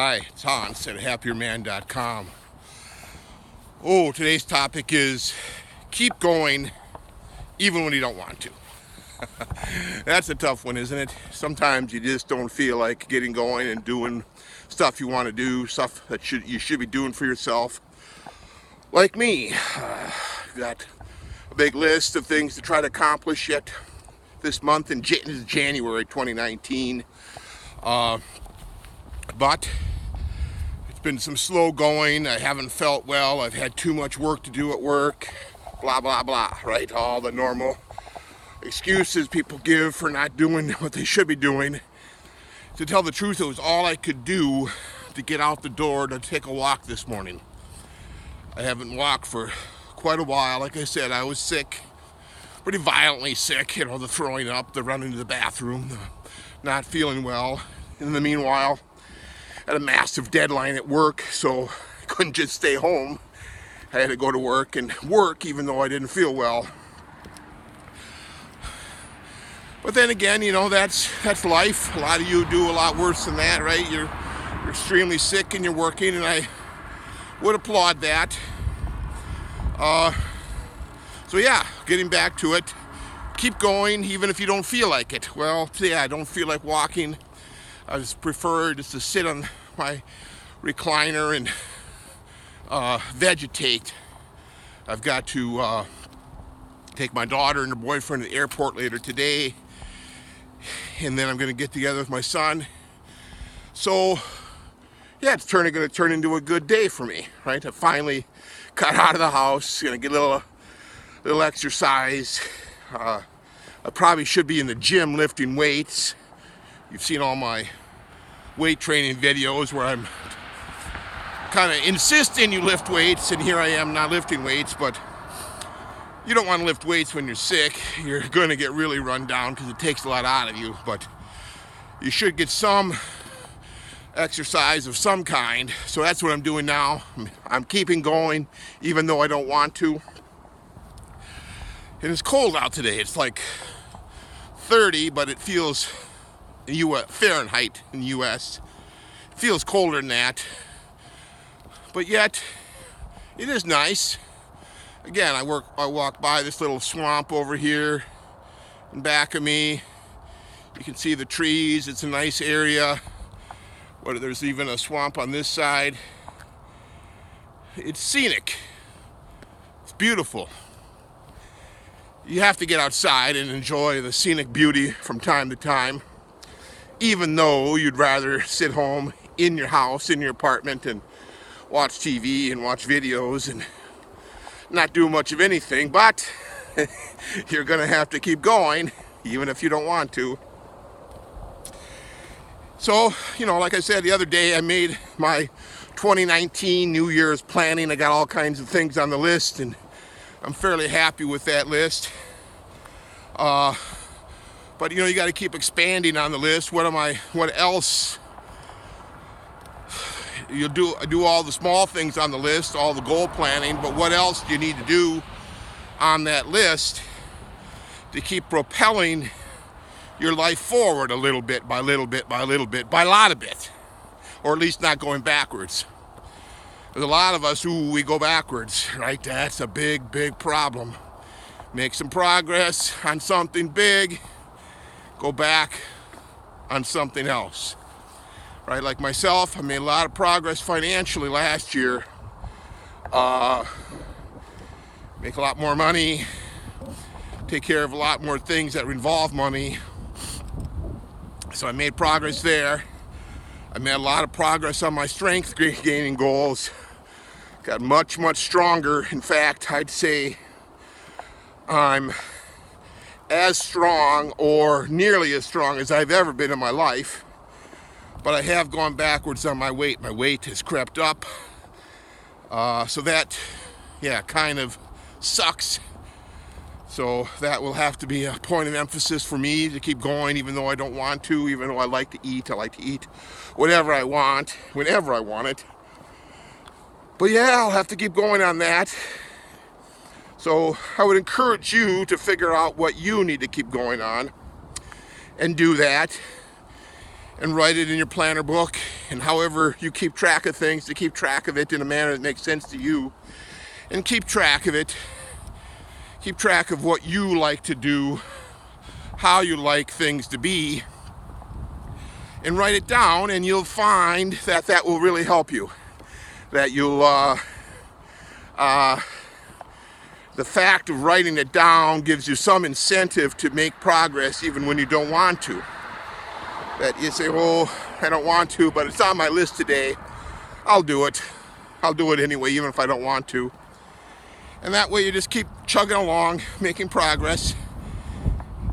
Hi, it's Hans at happierman.com. Oh, today's topic is keep going even when you don't want to. That's a tough one, isn't it? Sometimes you just don't feel like getting going and doing stuff you want to do, stuff that you should be doing for yourself. Like me, I've got a big list of things to try to accomplish yet this month in January 2019. But it's been some slow going. I haven't felt well. I've had too much work to do at work. Blah, blah, blah, right? All the normal excuses people give for not doing what they should be doing. To tell the truth, it was all I could do to get out the door to take a walk this morning. I haven't walked for quite a while. Like I said, I was sick, pretty violently sick. The throwing up, the running to the bathroom, the not feeling well. In the meanwhile, I had a massive deadline at work, so I couldn't just stay home. I had to go to work and work even though I didn't feel well. But then again, that's life. A lot of you do a lot worse than that, right? You're extremely sick and you're working, and I would applaud that. So yeah, getting back to it. Keep going even if you don't feel like it. Well, today I don't feel like walking. I just prefer just to sit on my recliner and vegetate. I've got to take my daughter and her boyfriend to the airport later today, and then I'm going to get together with my son. So yeah, it's going to turn into a good day for me, right? I finally got out of the house, going to get a little exercise. I probably should be in the gym lifting weights. You've seen all my weight training videos where I'm kind of insisting you lift weights, and here I am not lifting weights. But you don't want to lift weights when you're sick. You're going to get really run down because it takes a lot out of you. But you should get some exercise of some kind. So that's what I'm doing now. I'm keeping going even though I don't want to. And it's cold out today. It's like 30, but it feels Fahrenheit in the US. It feels colder than that. But yet, it is nice. Again, I walk by this little swamp over here in back of me. You can see the trees. It's a nice area. There's even a swamp on this side. It's scenic. It's beautiful. You have to get outside and enjoy the scenic beauty from time to time, even though you'd rather sit home in your house, in your apartment, and watch TV and watch videos and not do much of anything. But you're going to have to keep going, even if you don't want to. So, like I said the other day, I made my 2019 New Year's planning. I got all kinds of things on the list, and I'm fairly happy with that list. But you got to keep expanding on the list. What else? You do all the small things on the list, all the goal planning, but what else do you need to do on that list to keep propelling your life forward a little bit by little bit by little bit by a lot of bit, or at least not going backwards? There's a lot of us who we go backwards, right? That's a big, big problem. Make some progress on something big, go back on something else, right? Like myself, I made a lot of progress financially last year. Make a lot more money, take care of a lot more things that involve money. So I made progress there. I made a lot of progress on my strength gaining goals. Got much, much stronger. In fact, I'd say I'm as strong or nearly as strong as I've ever been in my life. But I have gone backwards on my weight. My weight has crept up. So that, kind of sucks. So that will have to be a point of emphasis for me to keep going, even though I don't want to, even though I like to eat. I like to eat whatever I want, whenever I want it. But I'll have to keep going on that. So I would encourage you to figure out what you need to keep going on and do that, and write it in your planner book and however you keep track of things, to keep track of it in a manner that makes sense to you, and keep track of it. Keep track of what you like to do, how you like things to be, and write it down, and you'll find that that will really help you. That you'll, the fact of writing it down gives you some incentive to make progress even when you don't want to. That you say, well, I don't want to, but it's on my list today. I'll do it. I'll do it anyway, even if I don't want to. And that way you just keep chugging along, making progress.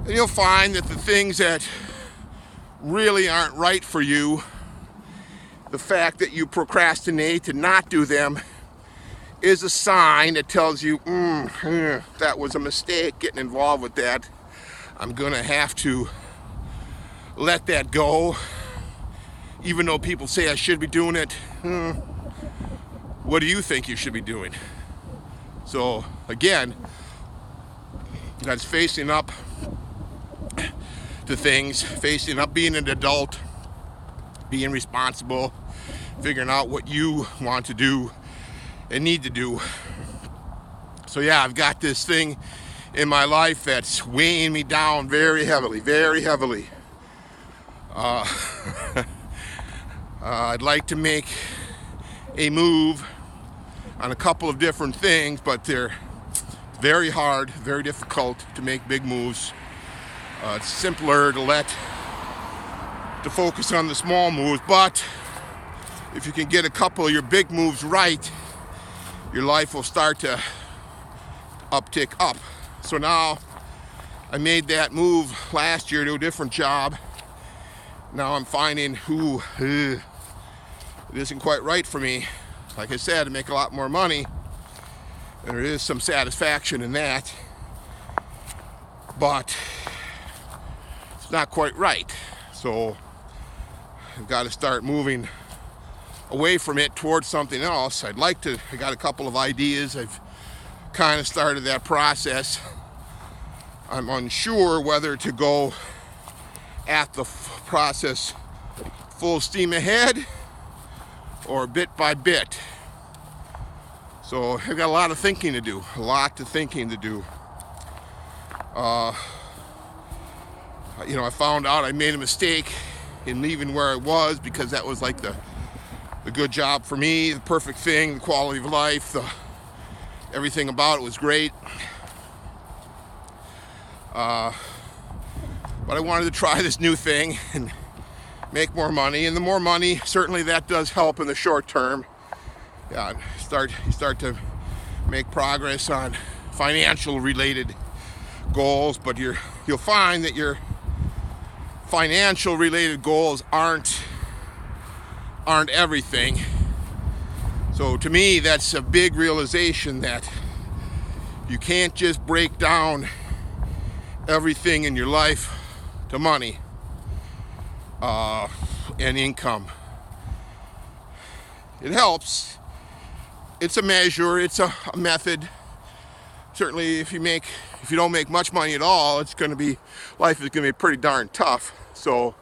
And you'll find that the things that really aren't right for you, the fact that you procrastinate and not do them, is a sign that tells you, that was a mistake getting involved with that. I'm gonna have to let that go, even though people say I should be doing it. What do you think you should be doing? So again, that's facing up to things, facing up, being an adult, being responsible, figuring out what you want to do and need to do. So yeah, I've got this thing in my life that's weighing me down very heavily, very heavily. I'd like to make a move on a couple of different things, but they're very hard, very difficult to make big moves. It's simpler to focus on the small moves, but if you can get a couple of your big moves right, your life will start to uptick up. So now I made that move last year to a different job. Now I'm finding, it isn't quite right for me. Like I said, to make a lot more money, and there is some satisfaction in that, but it's not quite right. So I've got to start moving away from it towards something else. I got a couple of ideas. I've kind of started that process. I'm unsure whether to go at the process full steam ahead or bit by bit. So I've got a lot of thinking to do, I found out I made a mistake in leaving where I was, because that was like the good job for me, the perfect thing, the quality of life, everything about it was great. But I wanted to try this new thing and make more money, and the more money, certainly that does help in the short term. Yeah, you start to make progress on financial related goals, but you'll find that your financial related goals aren't everything. So to me, that's a big realization that you can't just break down everything in your life to money and income. It helps. It's a measure. It's a method. Certainly, if you don't make much money at all, life is gonna be pretty darn tough. So,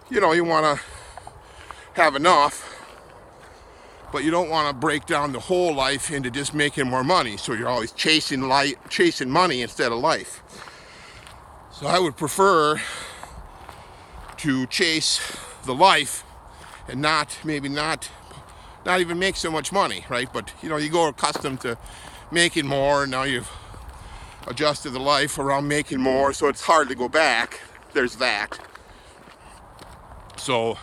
you want to have enough, but you don't want to break down the whole life into just making more money. So you're always chasing money instead of life. So I would prefer to chase the life and not even make so much money, right? But you go accustomed to making more, and now you've adjusted the life around making more, so it's hard to go back. There's that. So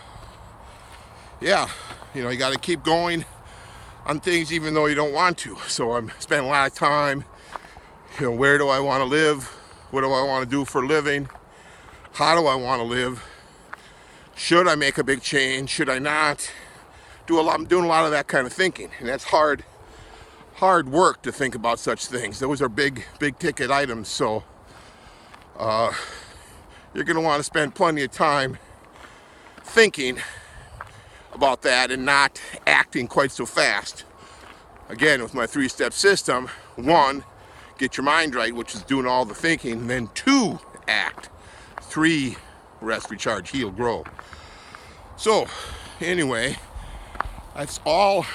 yeah, you got to keep going on things even though you don't want to. So I'm spending a lot of time, where do I want to live? What do I want to do for a living? How do I want to live? Should I make a big change? Should I not? I'm doing a lot of that kind of thinking, and that's hard work to think about such things. Those are big ticket items, so you're going to want to spend plenty of time thinking about that and not acting quite so fast. Again, with my 3-step system, 1, get your mind right, which is doing all the thinking, and then 2, act. 3, rest, recharge, heal, grow. So anyway, that's all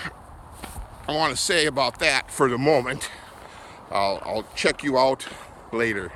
I want to say about that for the moment. I'll check you out later.